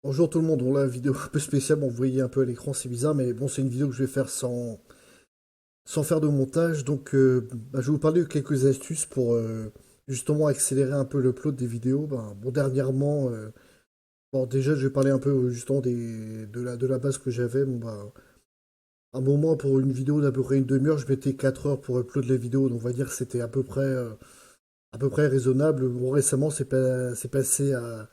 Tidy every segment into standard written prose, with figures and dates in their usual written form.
Bonjour tout le monde, bon la vidéo un peu spéciale, bon, vous voyez un peu à l'écran, c'est bizarre, mais bon c'est une vidéo que je vais faire sans faire de montage, donc je vais vous parler de quelques astuces pour justement accélérer un peu l'upload des vidéos. Bon dernièrement, bon déjà je vais parler un peu justement de la base que j'avais. Un moment pour une vidéo d'à peu près une demi-heure, je mettais 4 heures pour upload la vidéo, donc on va dire que c'était à peu près raisonnable. Bon récemment c'est passé à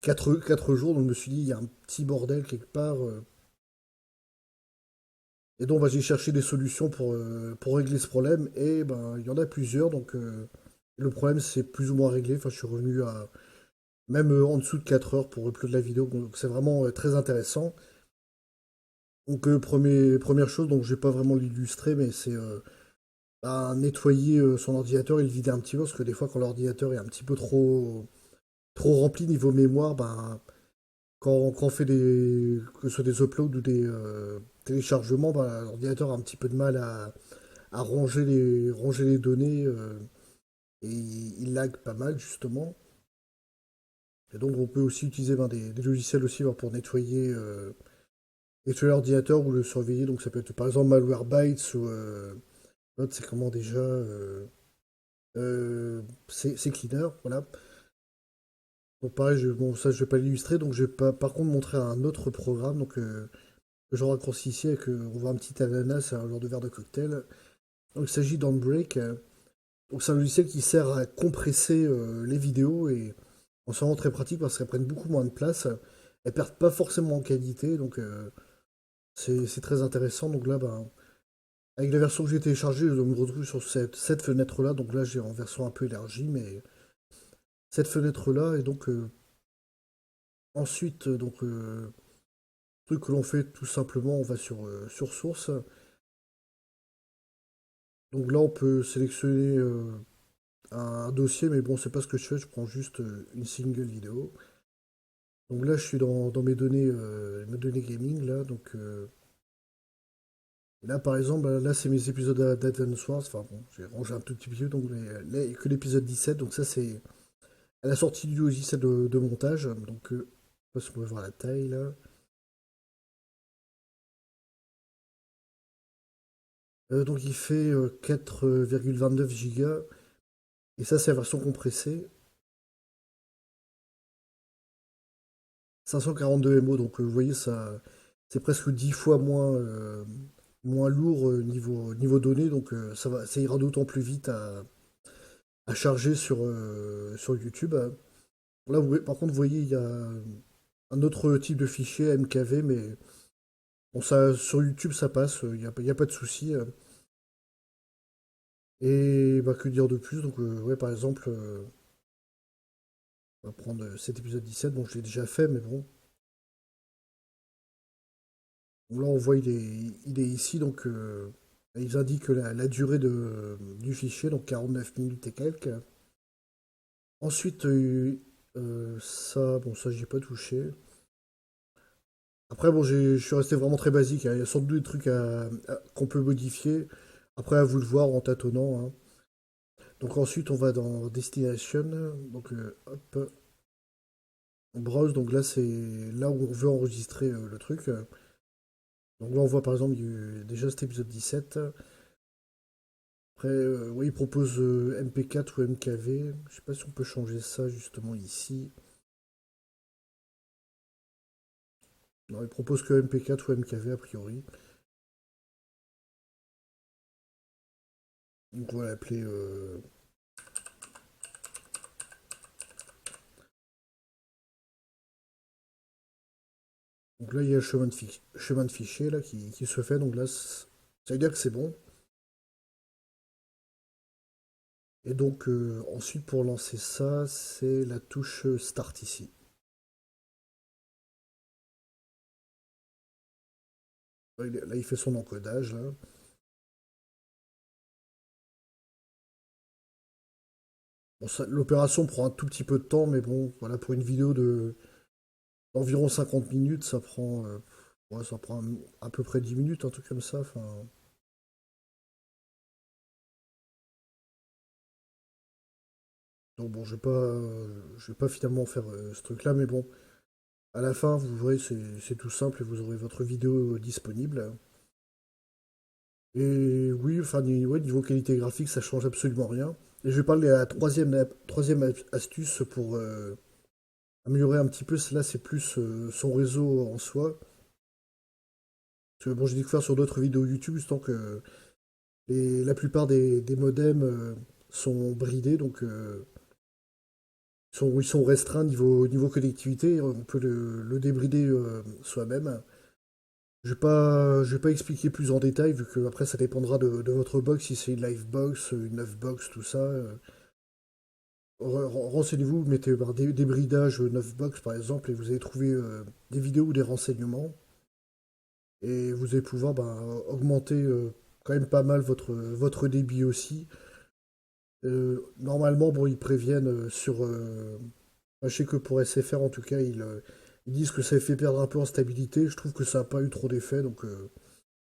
quatre jours, donc je me suis dit il y a un petit bordel quelque part. Et donc, j'ai cherché des solutions pour régler ce problème. Et il y en a plusieurs. Donc, le problème, c'est plus ou moins réglé. Enfin, je suis revenu à même en dessous de 4 heures pour upload la vidéo. Donc, c'est vraiment très intéressant. Donc, première chose, donc, je vais pas vraiment l'illustrer, mais c'est nettoyer son ordinateur et le vider un petit peu. Parce que des fois, quand l'ordinateur est un petit peu trop rempli niveau mémoire, quand on fait que ce soit des uploads ou des téléchargements, l'ordinateur a un petit peu de mal à ranger les données et il lag pas mal justement. Et donc on peut aussi utiliser des logiciels aussi pour nettoyer l'ordinateur ou le surveiller. Donc ça peut être par exemple Malwarebytes ou l'autre c'est comment déjà c'est Cleaner, voilà. Donc pareil, bon, ça je vais pas l'illustrer, donc je vais pas, par contre montrer un autre programme que je raccourcis ici avec on voit un petit ananas, un genre de verre de cocktail. Donc il s'agit d'Handbrake. Donc c'est un logiciel qui sert à compresser les vidéos et en se rend très pratique parce qu'elles prennent beaucoup moins de place. Elles perdent pas forcément en qualité, donc c'est très intéressant. Donc là, avec la version que j'ai téléchargée, je me retrouve sur cette fenêtre-là. Donc là, j'ai en version un peu élargie, mais cette fenêtre-là. Et donc ensuite, truc que l'on fait tout simplement, on va sur source. Donc là, on peut sélectionner un dossier, mais bon, c'est pas ce que je fais. Je prends juste une single vidéo. Donc là, je suis dans mes données gaming, là. Donc là, par exemple, là, c'est mes épisodes d'Advance Wars. Enfin bon, j'ai rangé un tout petit peu, donc là, il n'y a que l'épisode 17. Donc ça, c'est à la sortie du logiciel de montage. Donc, je sais pas si on peut voir la taille, là. Donc il fait 4,29 gigas. Et ça, c'est la version compressée. 542 MO, donc vous voyez, ça, c'est presque 10 fois moins lourd niveau données, donc ça ira d'autant plus vite à charger sur YouTube. Là, par contre, vous voyez, il y a un autre type de fichier MKV, mais bon, ça, sur YouTube, ça passe, il y a pas de souci. Et que dire de plus? Donc, ouais, par exemple, on va prendre cet épisode 17. Bon, je l'ai déjà fait, mais bon. Bon, là, on voit, il est ici, donc ils indiquent la durée du fichier, donc 49 minutes et quelques. Ensuite, ça, bon, ça, j'ai pas touché. Après, bon, je suis resté vraiment très basique, hein. Il y a sans doute des trucs qu'on peut modifier. Après, à vous de voir en tâtonnant, hein. Donc ensuite, on va dans Destination. Donc, hop, on browse. Donc là, c'est là où on veut enregistrer le truc. Donc là, on voit par exemple déjà cet épisode 17. Après, oui, il propose MP4 ou MKV. Je sais pas si on peut changer ça justement ici. Non, il propose que MP4 ou MKV a priori. Donc on va l'appeler. Donc là, il y a le chemin de fichier là, qui se fait. Donc là, ça veut dire que c'est bon. Et donc ensuite, pour lancer ça, c'est la touche Start ici. Là, il fait son encodage. Là. Bon, l'opération prend un tout petit peu de temps, mais bon, voilà, pour une vidéo d'environ 50 minutes, ouais, ça prend à peu près 10 minutes, un truc comme ça. Enfin, donc bon, je vais pas finalement faire ce truc-là, mais bon. À la fin, vous verrez, c'est tout simple et vous aurez votre vidéo disponible. Et oui, enfin, ouais, niveau qualité graphique, ça change absolument rien. Et je vais parler à la troisième astuce pour améliorer un petit peu. Là, c'est plus son réseau en soi. Parce que bon, j'ai découvert sur d'autres vidéos YouTube, justement que la plupart des modems sont bridés, donc ils sont restreints niveau connectivité. On peut le débrider soi-même. Je vais pas expliquer plus en détail, vu que après ça dépendra de votre box, si c'est une Livebox, une Neufbox, tout ça. Renseignez-vous, mettez débridage Neufbox par exemple, et vous allez trouver des vidéos ou des renseignements. Et vous allez pouvoir augmenter quand même pas mal votre débit aussi. Normalement, bon, ils préviennent je sais que pour SFR en tout cas, ils disent que ça fait perdre un peu en stabilité. Je trouve que ça n'a pas eu trop d'effet, donc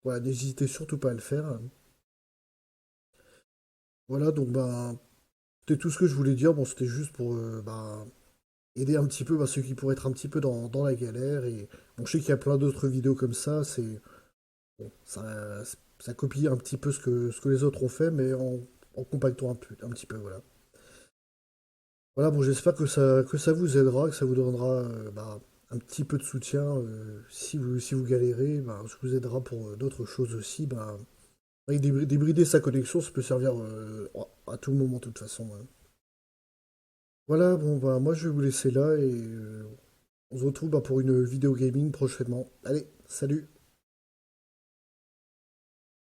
voilà, n'hésitez surtout pas à le faire. Voilà, donc c'était tout ce que je voulais dire. Bon, c'était juste pour aider un petit peu ceux qui pourraient être un petit peu dans la galère. Et bon, je sais qu'il y a plein d'autres vidéos comme ça. Bon, ça copie un petit peu ce que les autres ont fait, mais en compactant un petit peu, voilà. Voilà, bon, j'espère que ça vous aidera, que ça vous donnera un petit peu de soutien si vous galérez, ça vous aidera pour d'autres choses aussi. Avec débrider sa connexion, ça peut servir à tout moment, de toute façon, hein. Voilà, bon, moi je vais vous laisser là et on se retrouve pour une vidéo gaming prochainement. Allez, salut!